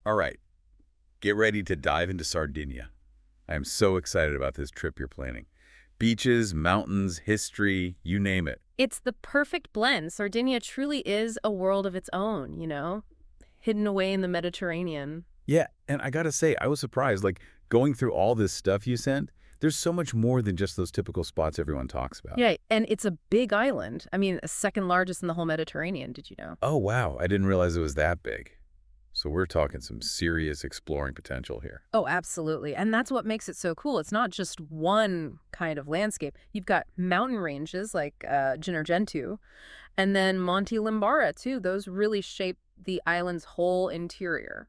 All right, get ready to dive into Sardinia. I am so excited about this trip you're planning. Beaches, mountains, history, you name it. It's the perfect blend. Sardinia truly is a world of its own, hidden away in the Mediterranean. Yeah, and I gotta say, I was surprised. Like, going through all this stuff you sent, there's so much more than just those typical spots everyone talks about. Yeah, and it's a big island. I mean, second largest in the whole Mediterranean, did you know? Oh, wow, I didn't realize it was that big. So we're talking some serious exploring potential here. Oh, absolutely. And that's what makes it so cool. It's not just one kind of landscape. You've got mountain ranges like Gennargentu, and then Monte Limbara, too. Those really shape the island's whole interior.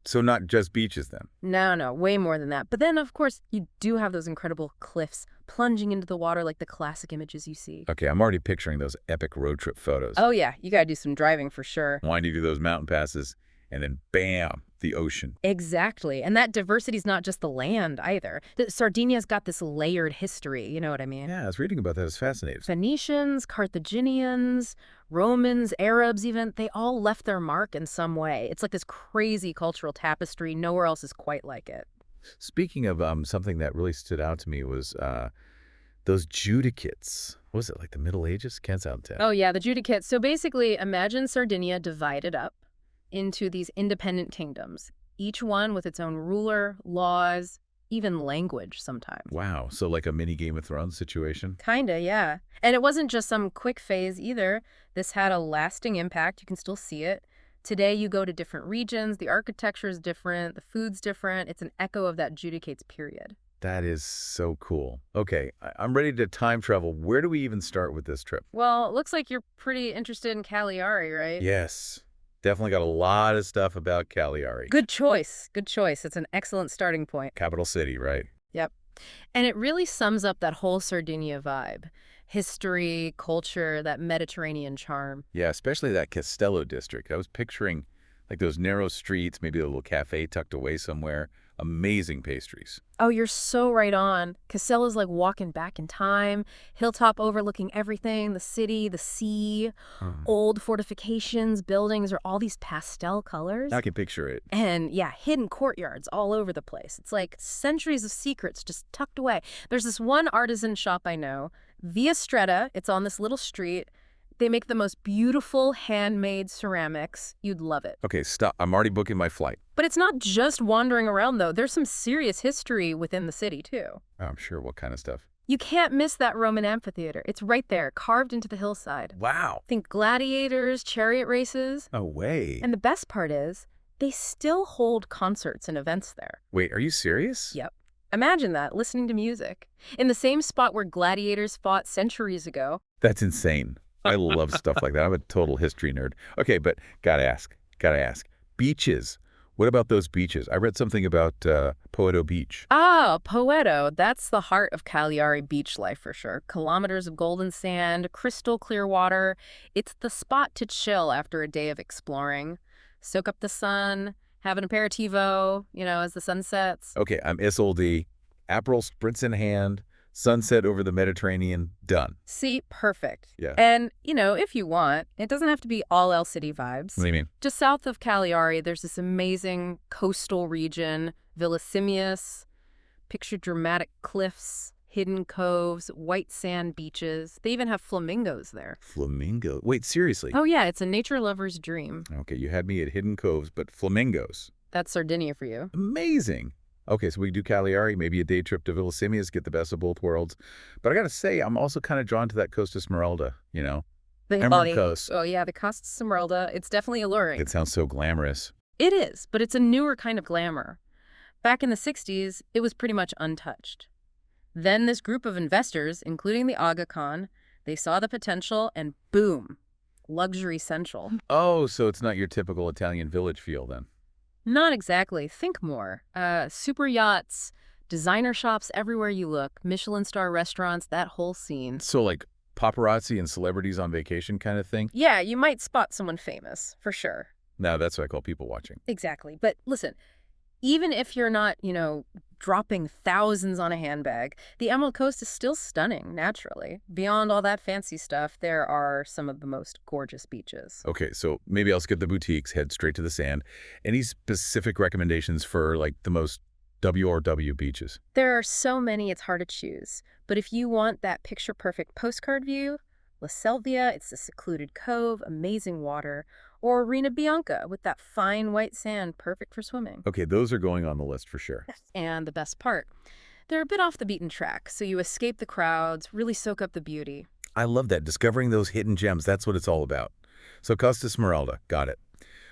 So not just beaches then? No, way more than that. But then, of course, you do have those incredible cliffs plunging into the water like the classic images you see. Okay, I'm already picturing those epic road trip photos. Oh, yeah. You got to do some driving for sure. Winding through those mountain passes, and then bam, the ocean. Exactly. And that diversity is not just the land either. Sardinia's got this layered history, you know what I mean? Yeah, I was reading about that. It's fascinating. Phoenicians, Carthaginians, Romans, Arabs even, they all left their mark in some way. It's like this crazy cultural tapestry. Nowhere else is quite like it. Speaking of something that really stood out to me was those judicates. What was it, like the Middle Ages? Can't sound 10. Oh, yeah, the Judicates. So basically, imagine Sardinia divided up into these independent kingdoms, each one with its own ruler, laws, even language sometimes. Wow, so like a mini Game of Thrones situation? Kinda, yeah. And it wasn't just some quick phase either. This had a lasting impact. You can still see it. Today, you go to different regions. The architecture is different. The food's different. It's an echo of that Judicates period. That is so cool. Okay, I'm ready to time travel. Where do we even start with this trip? Well, it looks like you're pretty interested in Cagliari, right? Yes, definitely got a lot of stuff about Cagliari. Good choice. Good choice. It's an excellent starting point. Capital city, right? Yep. And it really sums up that whole Sardinia vibe. History, culture, that Mediterranean charm. Yeah, especially that Castello district. I was picturing like those narrow streets, maybe a little cafe tucked away somewhere. Amazing pastries. Oh, you're so right on. Castella's like walking back in time. Hilltop overlooking everything, the city, the sea, old fortifications, buildings, are all these pastel colors. I can picture it. And yeah, hidden courtyards all over the place. It's like centuries of secrets just tucked away. There's this one artisan shop I know, Via Stretta. It's on this little street. They make the most beautiful handmade ceramics. You'd love it. Okay, stop. I'm already booking my flight. But it's not just wandering around, though. There's some serious history within the city, too. Oh, I'm sure. What kind of stuff? You can't miss that Roman amphitheater. It's right there, carved into the hillside. Wow. Think gladiators, chariot races. No way. And the best part is, they still hold concerts and events there. Wait, are you serious? Yep. Imagine that, listening to music. In the same spot where gladiators fought centuries ago. That's insane. I love stuff like that. I'm a total history nerd. Okay, but gotta ask. Beaches. What about those beaches? I read something about Poeto Beach. Ah, Poeto. That's the heart of Cagliari beach life for sure. Kilometers of golden sand, crystal clear water. It's the spot to chill after a day of exploring. Soak up the sun, have an aperitivo, as the sun sets. Okay, I'm Isolde. Aperol spritz in hand. Sunset over the Mediterranean, done. See, perfect. Yeah. And, if you want, it doesn't have to be all El City vibes. What do you mean? Just south of Cagliari, there's this amazing coastal region, Villasimius. Picture dramatic cliffs, hidden coves, white sand beaches. They even have flamingos there. Flamingo? Wait, seriously? Oh, yeah, it's a nature lover's dream. Okay, you had me at hidden coves, but flamingos. That's Sardinia for you. Amazing. Okay, so we do Cagliari, maybe a day trip to Villasimius, get the best of both worlds. But I got to say, I'm also kind of drawn to that Costa Smeralda, The Emerald Coast. Oh, yeah, the Costa Smeralda. It's definitely alluring. It sounds so glamorous. It is, but it's a newer kind of glamour. Back in the 60s, it was pretty much untouched. Then this group of investors, including the Aga Khan, they saw the potential and boom, luxury central. Oh, so it's not your typical Italian village feel then? Not exactly. Think more. Super yachts, designer shops everywhere you look, Michelin star restaurants, that whole scene. So like paparazzi and celebrities on vacation kind of thing? Yeah, you might spot someone famous, for sure. No, that's what I call people watching. Exactly. But listen, Even if you're not, dropping thousands on a handbag, the Emerald Coast is still stunning, naturally. Beyond all that fancy stuff, there are some of the most gorgeous beaches. Okay, so maybe I'll skip the boutiques, head straight to the sand. Any specific recommendations for, like, the most W beaches? There are so many, it's hard to choose. But if you want that picture-perfect postcard view, La Selvia, it's a secluded cove, amazing water, or Rena Bianca with that fine white sand, perfect for swimming. Okay, those are going on the list for sure. And the best part, they're a bit off the beaten track, so you escape the crowds, really soak up the beauty. I love that. Discovering those hidden gems, that's what it's all about. So Costa Smeralda, got it.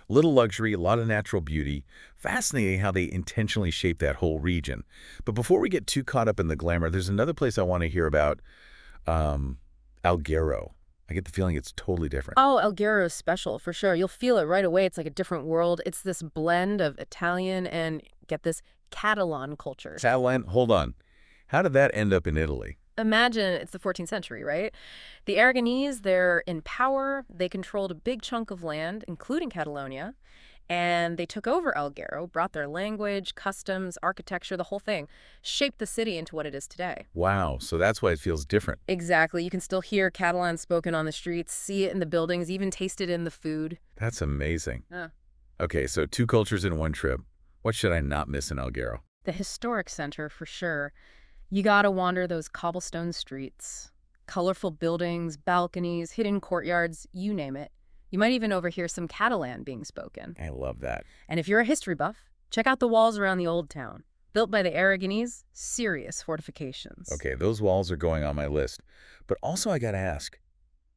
Little luxury, a lot of natural beauty. Fascinating how they intentionally shape that whole region. But before we get too caught up in the glamour, there's another place I want to hear about, Alghero. I get the feeling it's totally different. Oh, Alghero is special, for sure. You'll feel it right away. It's like a different world. It's this blend of Italian and, get this, Catalan culture. Catalan, hold on. How did that end up in Italy? Imagine it's the 14th century, right? The Aragonese, they're in power. They controlled a big chunk of land, including Catalonia. And they took over Alghero, brought their language, customs, architecture, the whole thing, shaped the city into what it is today. Wow, so that's why it feels different. Exactly. You can still hear Catalan spoken on the streets, see it in the buildings, even taste it in the food. That's amazing. Yeah. Okay, so 2 cultures in one trip. What should I not miss in Alghero? The historic center, for sure. You gotta wander those cobblestone streets. Colorful buildings, balconies, hidden courtyards, you name it. You might even overhear some Catalan being spoken. I love that. And if you're a history buff, check out the walls around the Old Town. Built by the Aragonese, serious fortifications. Okay, those walls are going on my list. But also I gotta ask,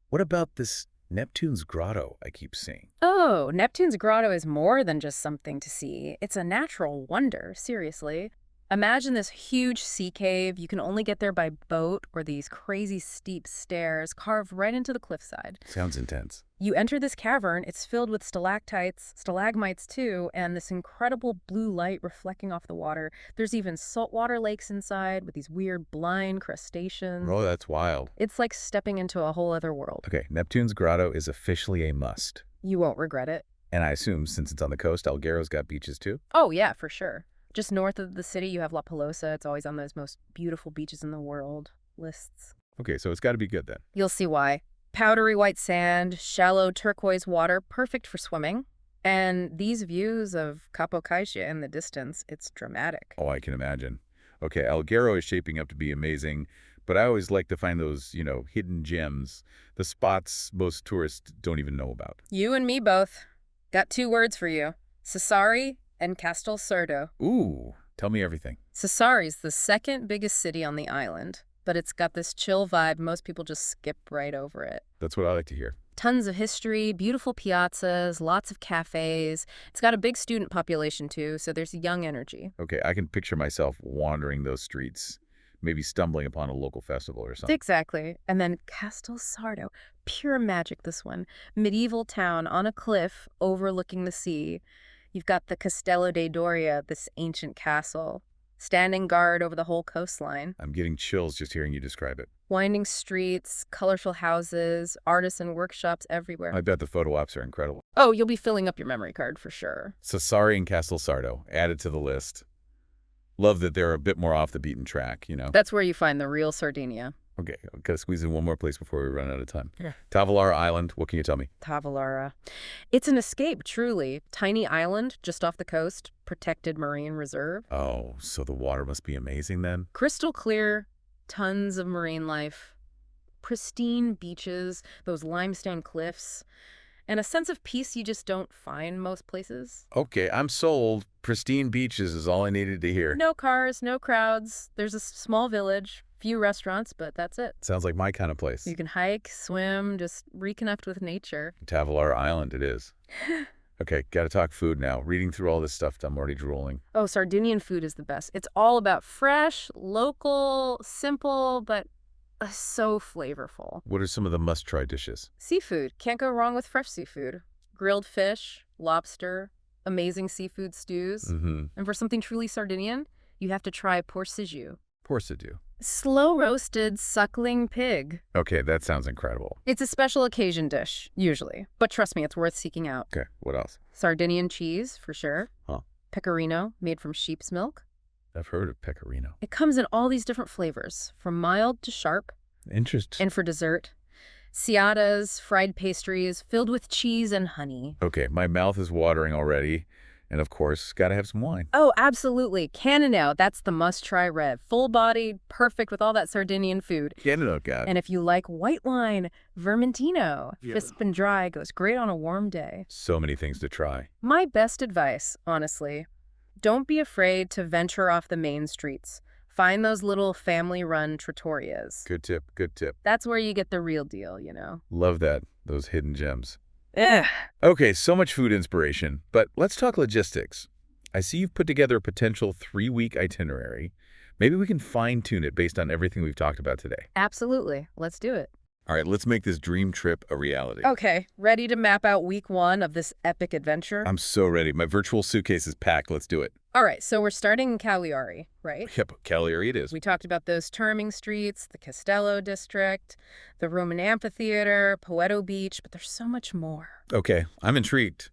what about this Neptune's Grotto I keep seeing? Oh, Neptune's Grotto is more than just something to see. It's a natural wonder, seriously. Imagine this huge sea cave. You can only get there by boat or these crazy steep stairs carved right into the cliffside. Sounds intense. You enter this cavern, it's filled with stalactites, stalagmites too, and this incredible blue light reflecting off the water. There's even saltwater lakes inside with these weird blind crustaceans. Oh, that's wild. It's like stepping into a whole other world. Okay, Neptune's Grotto is officially a must. You won't regret it. And I assume since it's on the coast, Alghero's got beaches too? Oh, yeah, for sure. Just north of the city, you have La Pelosa. It's always on those most beautiful beaches in the world lists. Okay, so it's got to be good then. You'll see why. Powdery white sand, shallow turquoise water, perfect for swimming. And these views of Capo Caixa in the distance, it's dramatic. Oh, I can imagine. Okay, Alghero is shaping up to be amazing, but I always like to find those, hidden gems, the spots most tourists don't even know about. You and me both. Got 2 words for you. Sassari and Castel Sardo. Ooh, tell me everything. Sassari's the second biggest city on the island, but it's got this chill vibe. Most people just skip right over it. That's what I like to hear. Tons of history, beautiful piazzas, lots of cafes. It's got a big student population too, so there's young energy. Okay, I can picture myself wandering those streets, maybe stumbling upon a local festival or something. Exactly. And then Castel Sardo, pure magic this one. Medieval town on a cliff overlooking the sea. You've got the Castello de Doria, this ancient castle, standing guard over the whole coastline. I'm getting chills just hearing you describe it. Winding streets, colorful houses, artisan workshops everywhere. I bet the photo ops are incredible. Oh, you'll be filling up your memory card for sure. Sassari and Castel Sardo, added to the list. Love that they're a bit more off the beaten track, That's where you find the real Sardinia. Okay, I've got to squeeze in one more place before we run out of time. Yeah. Tavalara Island, what can you tell me? Tavalara. It's an escape, truly. Tiny island just off the coast, protected marine reserve. Oh, so the water must be amazing then? Crystal clear, tons of marine life, pristine beaches, those limestone cliffs, and a sense of peace you just don't find most places. Okay, I'm sold. Pristine beaches is all I needed to hear. No cars, no crowds. There's a small village, few restaurants, but that's it. Sounds like my kind of place. You can hike, swim, just reconnect with nature. Tavalara Island it is. Okay, gotta talk food now. Reading through all this stuff, I'm already drooling. Oh, Sardinian food is the best. It's all about fresh, local, simple, but so flavorful. What are some of the must-try dishes? Seafood. Can't go wrong with fresh seafood. Grilled fish, lobster, amazing seafood stews. And for something truly Sardinian, you have to try porcigiu. Porcidu. Slow-roasted suckling pig. Okay, that sounds incredible. It's a special occasion dish, usually. But trust me, it's worth seeking out. Okay, what else? Sardinian cheese, for sure. Huh. Pecorino, made from sheep's milk. I've heard of pecorino. It comes in all these different flavors, from mild to sharp. Interesting. And for dessert, ciadas, fried pastries filled with cheese and honey. Okay, my mouth is watering already. And of course, gotta have some wine. Oh, absolutely. Cannonau, that's the must-try red. Full-bodied, perfect with all that Sardinian food. Cannonau, God. And if you like white wine, Vermentino. Yeah. Crisp and dry, goes great on a warm day. So many things to try. My best advice, honestly, don't be afraid to venture off the main streets. Find those little family-run trattorias. Good tip, good tip. That's where you get the real deal, you know? Love that, those hidden gems. Ugh. Okay, so much food inspiration, but let's talk logistics. I see you've put together a potential 3-week itinerary. Maybe we can fine-tune it based on everything we've talked about today. Absolutely. Let's do it. All right, let's make this dream trip a reality. Okay, ready to map out week 1 of this epic adventure? I'm so ready. My virtual suitcase is packed. Let's do it. All right, so we're starting in Cagliari, right? Yep, Cagliari it is. We talked about those charming streets, the Castello district, the Roman amphitheater, Poeto Beach, but there's so much more. Okay, I'm intrigued.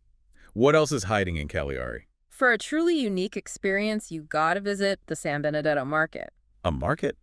What else is hiding in Cagliari? For a truly unique experience, you gotta visit the San Benedetto market. A market?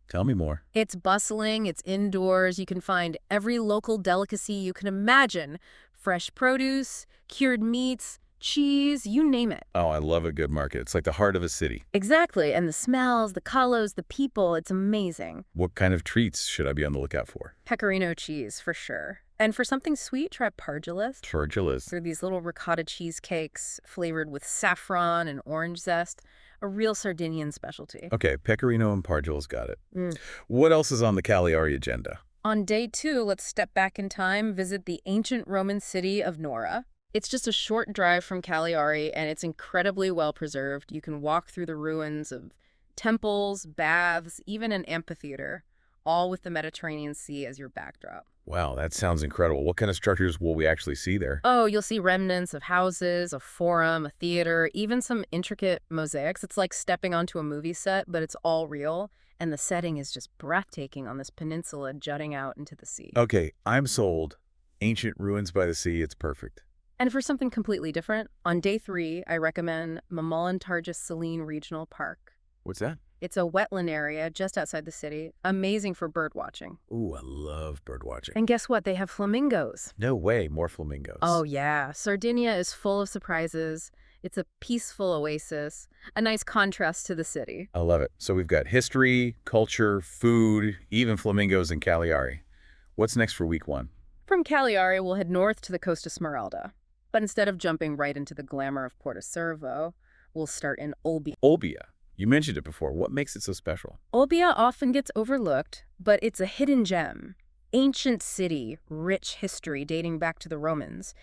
Tell me more. It's bustling, it's indoors, you can find every local delicacy you can imagine. Fresh produce, cured meats, cheese, you name it. Oh, I love a good market. It's like the heart of a city. Exactly, and the smells, the colors, the people, it's amazing. What kind of treats should I be on the lookout for? Pecorino cheese, for sure. And for something sweet, try Pargilis. Pargilis. They're these little ricotta cheesecakes flavored with saffron and orange zest. A real Sardinian specialty. Okay, pecorino and pargilis, got it. Mm. What else is on the Cagliari agenda? On day 2, let's step back in time, visit the ancient Roman city of Nora. It's just a short drive from Cagliari, and it's incredibly well preserved. You can walk through the ruins of temples, baths, even an amphitheater, all with the Mediterranean Sea as your backdrop. Wow, that sounds incredible. What kind of structures will we actually see there? Oh, you'll see remnants of houses, a forum, a theater, even some intricate mosaics. It's like stepping onto a movie set, but it's all real. And the setting is just breathtaking on this peninsula jutting out into the sea. Okay, I'm sold. Ancient ruins by the sea, it's perfect. And for something completely different, on day 3, I recommend Mamoulantarges Saline Regional Park. What's that? It's a wetland area just outside the city, amazing for bird watching. Ooh, I love bird watching. And guess what? They have flamingos. No way, more flamingos. Oh, yeah. Sardinia is full of surprises. It's a peaceful oasis, a nice contrast to the city. I love it. So we've got history, culture, food, even flamingos in Cagliari. What's next for week 1? From Cagliari, we'll head north to the Coast of Smeralda. But instead of jumping right into the glamour of Porto Cervo, we'll start in Olbia. Olbia. You mentioned it before. What makes it so special? Olbia often gets overlooked, but it's a hidden gem. Ancient city, rich history dating back to the Romans.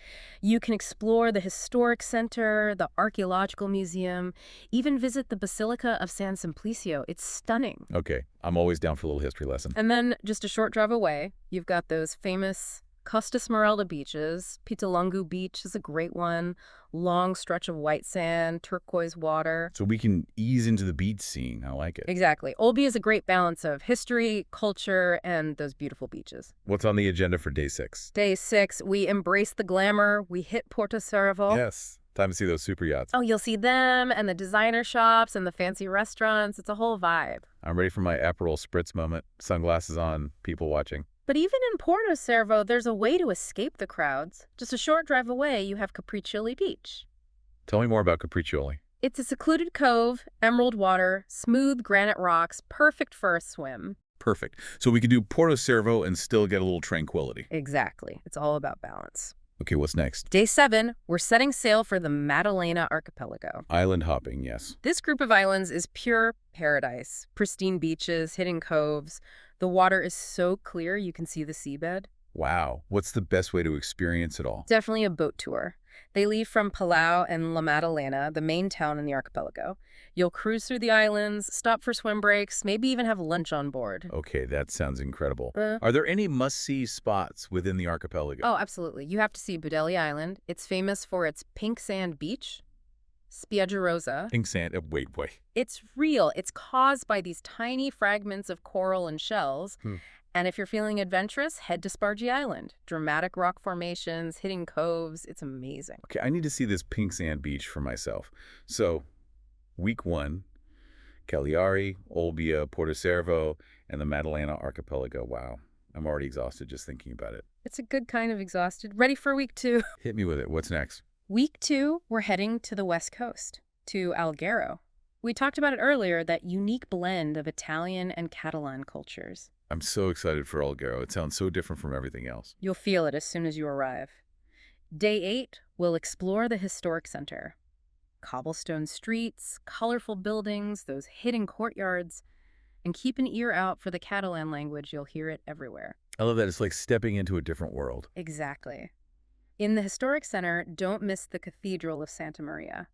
You can explore the historic center, the archaeological museum, even visit the Basilica of San Simplicio. It's stunning. Okay, I'm always down for a little history lesson. And then just a short drive away, you've got those famous Costa Smeralda beaches. Pitalungu Beach is a great one. Long stretch of white sand, turquoise water. So we can ease into the beach scene. I like it. Exactly. Olbia is a great balance of history, culture, and those beautiful beaches. What's on the agenda for day 6? Day 6, we embrace the glamour. We hit Porto Cervo. Yes. Time to see those super yachts. Oh, you'll see them and the designer shops and the fancy restaurants. It's a whole vibe. I'm ready for my Aperol Spritz moment. Sunglasses on, people watching. But even in Porto Cervo, there's a way to escape the crowds. Just a short drive away, you have Capriccioli Beach. Tell me more about Capriccioli. It's a secluded cove, emerald water, smooth granite rocks, perfect for a swim. Perfect. So we can do Porto Cervo and still get a little tranquility. Exactly. It's all about balance. Okay, what's next? Day 7, we're setting sail for the Maddalena archipelago. Island hopping, yes. This group of islands is pure paradise. Pristine beaches, hidden coves. The water is so clear you can see the seabed. Wow. What's the best way to experience it all? Definitely a boat tour. They leave from Palau and La Maddalena, the main town in the archipelago. You'll cruise through the islands, stop for swim breaks, maybe even have lunch on board. Okay, that sounds incredible. Are there any must-see spots within the archipelago? Oh, absolutely. You have to see Budelli Island. It's famous for its pink sand beach. Spiaggia Rosa. Pink sand. Wait. It's real. It's caused by these tiny fragments of coral and shells. And if you're feeling adventurous, head to Spargi Island. Dramatic rock formations, hidden coves. It's amazing. Okay, I need to see this pink sand beach for myself. So, week 1, Cagliari, Olbia, Porto Cervo, and the Maddalena archipelago. Wow, I'm already exhausted just thinking about it. It's a good kind of exhausted. Ready for week 2. Hit me with it. What's next? Week 2, we're heading to the west coast, to Alghero. We talked about it earlier, that unique blend of Italian and Catalan cultures. I'm so excited for Alghero. It sounds so different from everything else. You'll feel it as soon as you arrive. Day 8, we'll explore the historic center. Cobblestone streets, colorful buildings, those hidden courtyards, and keep an ear out for the Catalan language. You'll hear it everywhere. I love that. It's like stepping into a different world. Exactly. In the historic center, don't miss the Cathedral of Santa Maria.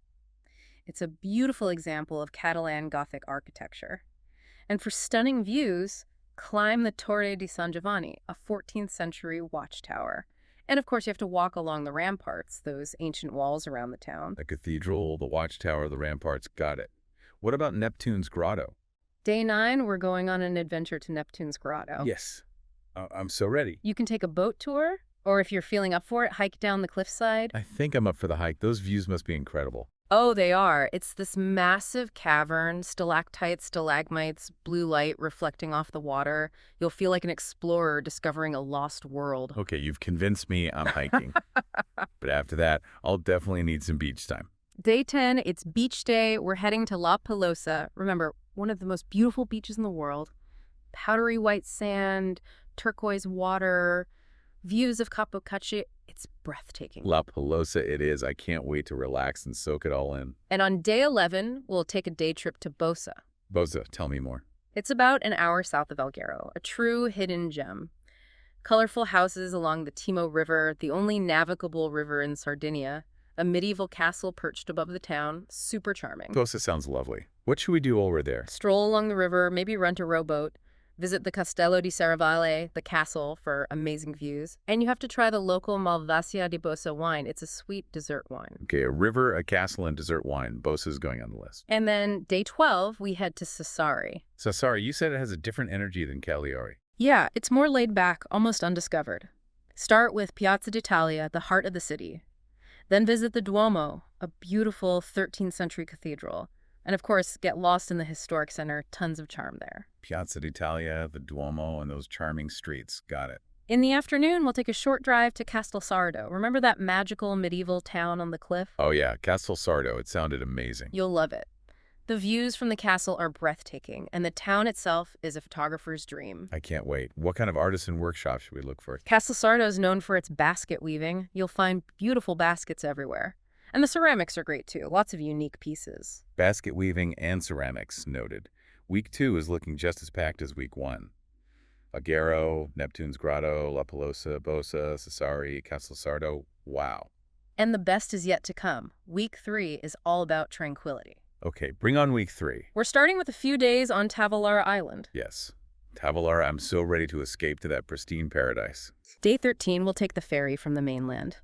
It's a beautiful example of Catalan Gothic architecture. And for stunning views, climb the Torre di San Giovanni, a 14th century watchtower. And of course, you have to walk along the ramparts, those ancient walls around the town. The cathedral, the watchtower, the ramparts, got it. What about Neptune's Grotto? Day 9, we're going on an adventure to Neptune's Grotto. Yes. I'm so ready. You can take a boat tour, or if you're feeling up for it, hike down the cliffside. I think I'm up for the hike. Those views must be incredible. Oh, they are. It's this massive cavern, stalactites, stalagmites, blue light reflecting off the water. You'll feel like an explorer discovering a lost world. Okay, you've convinced me I'm hiking. But after that, I'll definitely need some beach time. Day 10, it's beach day. We're heading to La Pelosa. Remember, one of the most beautiful beaches in the world. Powdery white sand, turquoise water, views of Capocacci. It's breathtaking. La Pelosa it is. I can't wait to relax and soak it all in. And on day 11, we'll take a day trip to Bosa. Bosa, tell me more. It's about an hour south of Alghero, a true hidden gem. Colorful houses along the Timo River, the only navigable river in Sardinia, a medieval castle perched above the town, super charming. Bosa sounds lovely. What should we do while we're there? Stroll along the river, maybe rent a rowboat, visit the Castello di Serravalle, the castle, for amazing views. And you have to try the local Malvasia di Bosa wine. It's a sweet dessert wine. Okay, a river, a castle, and dessert wine. Bosa's going on the list. And then day 12, we head to Sassari. Sassari, you said it has a different energy than Cagliari. Yeah, it's more laid back, almost undiscovered. Start with Piazza d'Italia, the heart of the city. Then visit the Duomo, a beautiful 13th century cathedral. And of course, get lost in the historic center, tons of charm there. Piazza d'Italia, the Duomo, and those charming streets. Got it. In the afternoon, we'll take a short drive to Castelsardo. Remember that magical medieval town on the cliff? Oh yeah, Castelsardo. It sounded amazing. You'll love it. The views from the castle are breathtaking, and the town itself is a photographer's dream. I can't wait. What kind of artisan workshop should we look for? Castelsardo is known for its basket weaving. You'll find beautiful baskets everywhere. And the ceramics are great too, lots of unique pieces. Basket weaving and ceramics, noted. Week 2 is looking just as packed as week 1. Alghero, Neptune's Grotto, La Pelosa, Bosa, Sassari, Castelsardo. Wow. And the best is yet to come. Week 3 is all about tranquility. Okay, bring on week 3. We're starting with a few days on Tavalara Island. Yes. Tavalara, I'm so ready to escape to that pristine paradise. Day 13, we'll take the ferry from the mainland.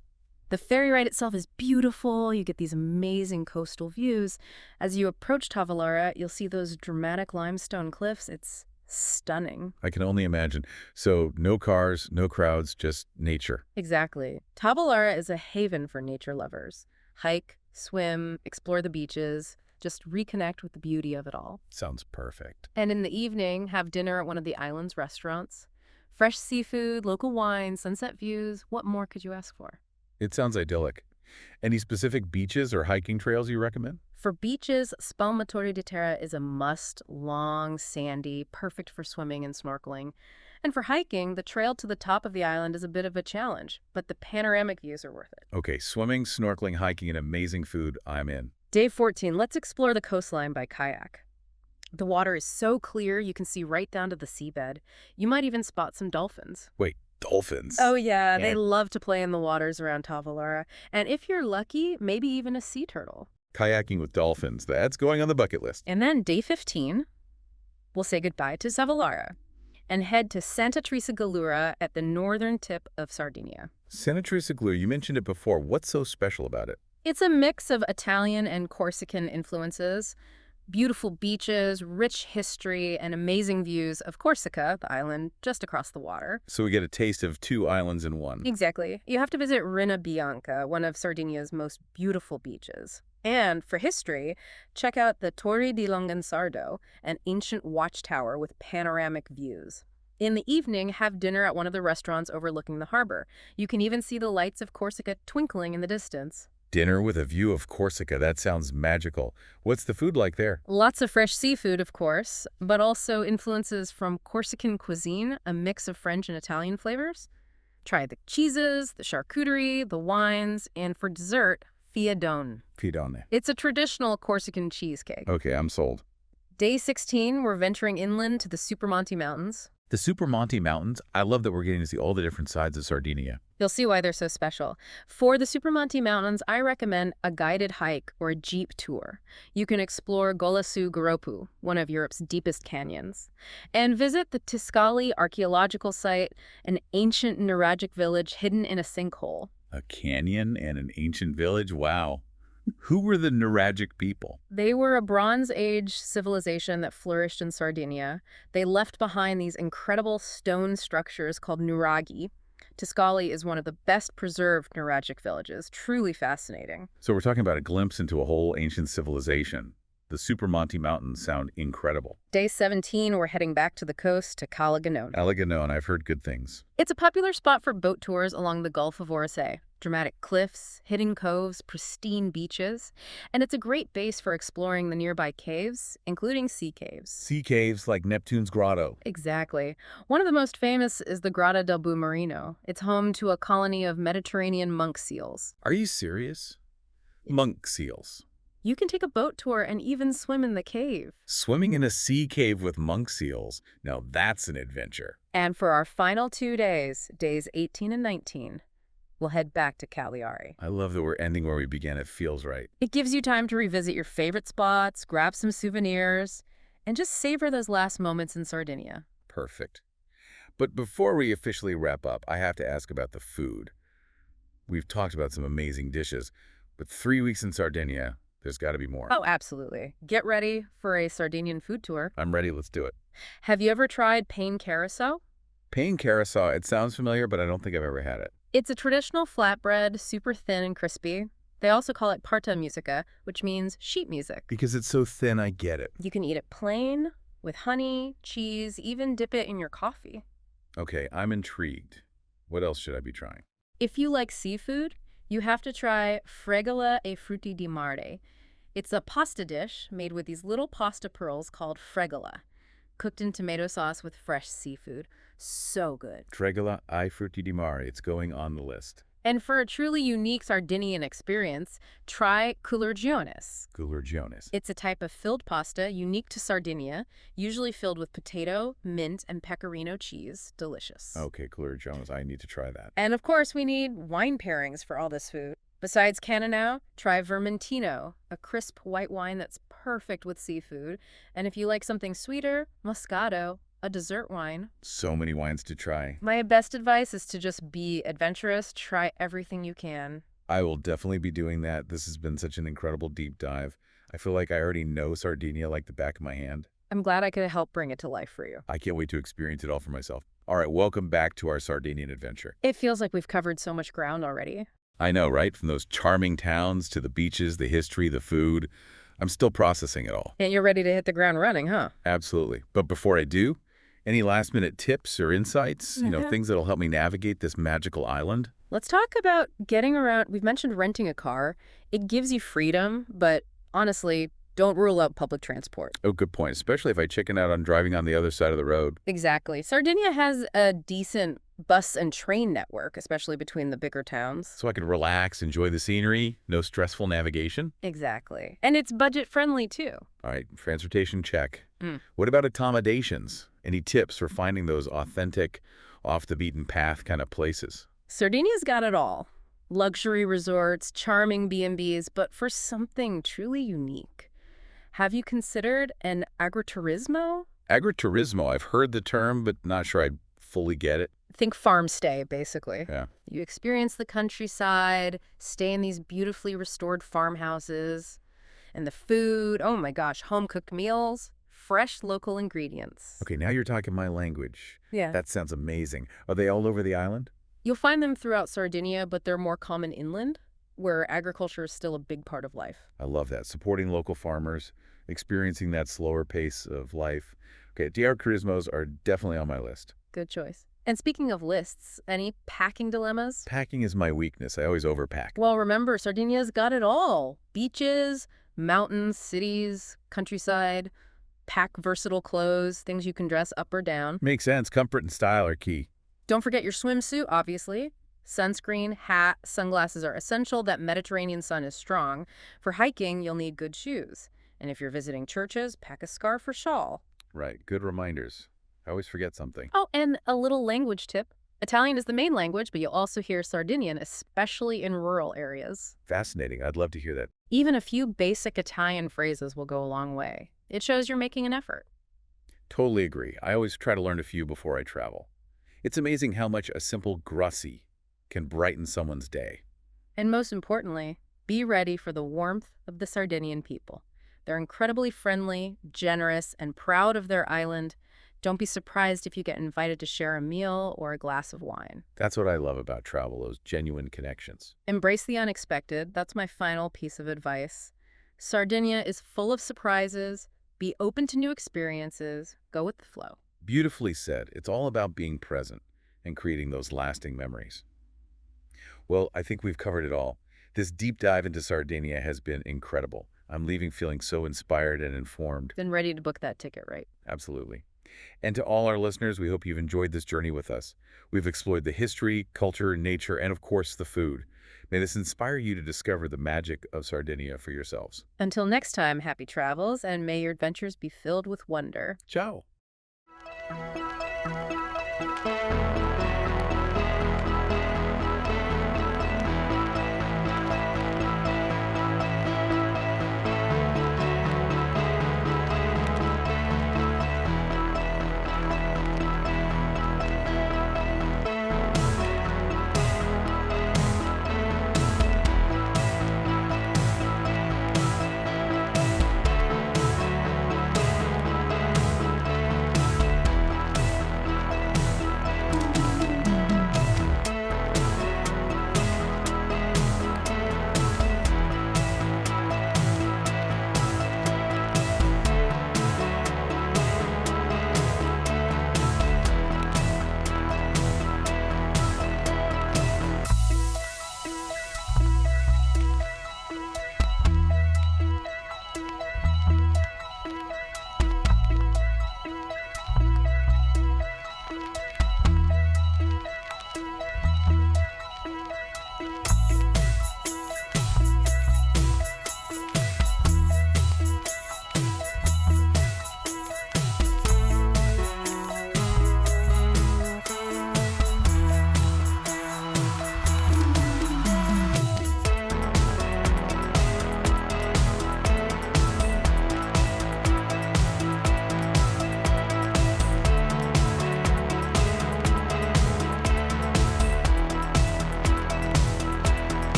The ferry ride itself is beautiful. You get these amazing coastal views. As you approach Tavalara, you'll see those dramatic limestone cliffs. It's stunning. I can only imagine. So no cars, no crowds, just nature. Exactly. Tavalara is a haven for nature lovers. Hike, swim, explore the beaches, just reconnect with the beauty of it all. Sounds perfect. And in the evening, have dinner at one of the island's restaurants. Fresh seafood, local wine, sunset views. What more could you ask for? It sounds idyllic. Any specific beaches or hiking trails you recommend? For beaches, Spalmatori di Terra is a must, long, sandy, perfect for swimming and snorkeling. And for hiking, the trail to the top of the island is a bit of a challenge, but the panoramic views are worth it. Okay, swimming, snorkeling, hiking, and amazing food, I'm in. Day 14, let's explore the coastline by kayak. The water is so clear you can see right down to the seabed. You might even spot some dolphins. Wait, dolphins? Oh yeah, Yeah. they love to play in the waters around Tavalara. And if you're lucky, maybe even a sea turtle. Kayaking with dolphins, that's going on the bucket list. And then day 15, we'll say goodbye to Savalara and head to Santa Teresa Gallura at the northern tip of Sardinia. Santa Teresa Glue, you mentioned it before. What's so special about it? It's a mix of Italian and Corsican influences. Beautiful beaches, rich history, and amazing views of Corsica, the island just across the water. So we get a taste of two islands in one. Exactly. You have to visit Rina Bianca, one of Sardinia's most beautiful beaches. And for history, check out the Torre di Longonsardo, an ancient watchtower with panoramic views. In the evening, have dinner at one of the restaurants overlooking the harbor. You can even see the lights of Corsica twinkling in the distance. Dinner with a view of Corsica. That sounds magical. What's the food like there? Lots of fresh seafood, of course, but also influences from Corsican cuisine, a mix of French and Italian flavors. Try the cheeses, the charcuterie, the wines, and for dessert, fiadone. Fiadone. It's a traditional Corsican cheesecake. Okay, I'm sold. Day 16, we're venturing inland to the Supermonte Mountains. The Supermonte Mountains, I love that we're getting to see all the different sides of Sardinia. You'll see why they're so special. For the Supermonte Mountains, I recommend a guided hike or a jeep tour. You can explore Golasu Garopu, one of Europe's deepest canyons, and visit the Tiscali archaeological site, an ancient Nuragic village hidden in a sinkhole. A canyon and an ancient village? Wow. Who were the Nuragic people? They were a Bronze Age civilization that flourished in Sardinia. They left behind these incredible stone structures called nuraghi. Tiscali is one of the best preserved Nuragic villages. Truly fascinating. So we're talking about a glimpse into a whole ancient civilization. The Supermonte Mountains sound incredible. Day 17, we're heading back to the coast to Cala Ganone. Alghero, I've heard good things. It's a popular spot for boat tours along the Gulf of Orsay. Dramatic cliffs, hidden coves, pristine beaches, and it's a great base for exploring the nearby caves, including sea caves. Sea caves like Neptune's Grotto. Exactly. One of the most famous is the Grotta del Bumarino. It's home to a colony of Mediterranean monk seals. Are you serious? Monk seals. You can take a boat tour and even swim in the cave. Swimming in a sea cave with monk seals. Now that's an adventure. And for our final 2 days, days 18 and 19, we'll head back to Cagliari. I love that we're ending where we began. It feels right. It gives you time to revisit your favorite spots, grab some souvenirs, and just savor those last moments in Sardinia. Perfect. But before we officially wrap up, I have to ask about the food. We've talked about some amazing dishes, but 3 weeks in Sardinia, there's got to be more. Oh, absolutely. Get ready for a Sardinian food tour. I'm ready. Let's do it. Have you ever tried pain carousel? Pain carousel. It sounds familiar, but I don't think I've ever had it. It's a traditional flatbread, super thin and crispy. They also call it parta musica, which means sheet music. Because it's so thin, I get it. You can eat it plain, with honey, cheese, even dip it in your coffee. Okay, I'm intrigued. What else should I be trying? If you like seafood, you have to try fregola e frutti di mare. It's a pasta dish made with these little pasta pearls called fregola, cooked in tomato sauce with fresh seafood. So good. Fregola ai frutti di mare. It's going on the list. And for a truly unique Sardinian experience, try culurgiones. Culurgiones. It's a type of filled pasta unique to Sardinia, usually filled with potato, mint, and pecorino cheese. Delicious. Okay, culurgiones. I need to try that. And of course, we need wine pairings for all this food. Besides Cannonau, try Vermentino, a crisp white wine that's perfect with seafood. And if you like something sweeter, Moscato, a dessert wine. So many wines to try. My best advice is to just be adventurous. Try everything you can. I will definitely be doing that. This has been such an incredible deep dive. I feel like I already know Sardinia like the back of my hand. I'm glad I could help bring it to life for you. I can't wait to experience it all for myself. All right, welcome back to our Sardinian adventure. It feels like we've covered so much ground already. I know, right? From those charming towns to the beaches, the history, the food. I'm still processing it all. And you're ready to hit the ground running, huh? Absolutely. But before I do, any last-minute tips or insights, things that'll help me navigate this magical island? Let's talk about getting around. We've mentioned renting a car. It gives you freedom, but honestly, don't rule out public transport. Oh, good point, especially if I chicken out on driving on the other side of the road. Exactly. Sardinia has a decent bus and train network, especially between the bigger towns. So I could relax, enjoy the scenery, no stressful navigation? Exactly. And it's budget-friendly, too. All right, transportation check. What about accommodations? Any tips for finding those authentic, off-the-beaten-path kind of places? Sardinia's got it all. Luxury resorts, charming B&Bs, but for something truly unique. Have you considered an agriturismo? Agriturismo, I've heard the term, but not sure I'd fully get it. Think farm stay, basically. Yeah. You experience the countryside, stay in these beautifully restored farmhouses, And the food, oh my gosh, home-cooked meals, fresh local ingredients. Okay, now you're talking my language. Yeah. That sounds amazing. Are they all over the island? You'll find them throughout Sardinia, but they're more common inland, where agriculture is still a big part of life. I love that. Supporting local farmers, experiencing that slower pace of life. Okay, DR Turismos are definitely on my list. Good choice. And speaking of lists, any packing dilemmas? Packing is my weakness. I always overpack. Well, remember, Sardinia's got it all. Beaches, mountains, cities, countryside, pack versatile clothes, things you can dress up or down. Makes sense. Comfort and style are key. Don't forget your swimsuit, obviously. Sunscreen, hat, sunglasses are essential. That Mediterranean sun is strong. For hiking, you'll need good shoes. And if you're visiting churches, pack a scarf or shawl. Right. Good reminders. I always forget something. Oh, and a little language tip. Italian is the main language, but you'll also hear Sardinian, especially in rural areas. Fascinating. I'd love to hear that. Even a few basic Italian phrases will go a long way. It shows you're making an effort. Totally agree. I always try to learn a few before I travel. It's amazing how much a simple grazie can brighten someone's day. And most importantly, be ready for the warmth of the Sardinian people. They're incredibly friendly, generous, and proud of their island. Don't be surprised if you get invited to share a meal or a glass of wine. That's what I love about travel, those genuine connections. Embrace the unexpected. That's my final piece of advice. Sardinia is full of surprises. Be open to new experiences. Go with the flow. Beautifully said. It's all about being present and creating those lasting memories. Well, I think we've covered it all. This deep dive into Sardinia has been incredible. I'm leaving feeling so inspired and informed. Been ready to book that ticket, right? Absolutely. And to all our listeners, we hope you've enjoyed this journey with us. We've explored the history, culture, nature, and of course, the food. May this inspire you to discover the magic of Sardinia for yourselves. Until next time, happy travels, and may your adventures be filled with wonder. Ciao.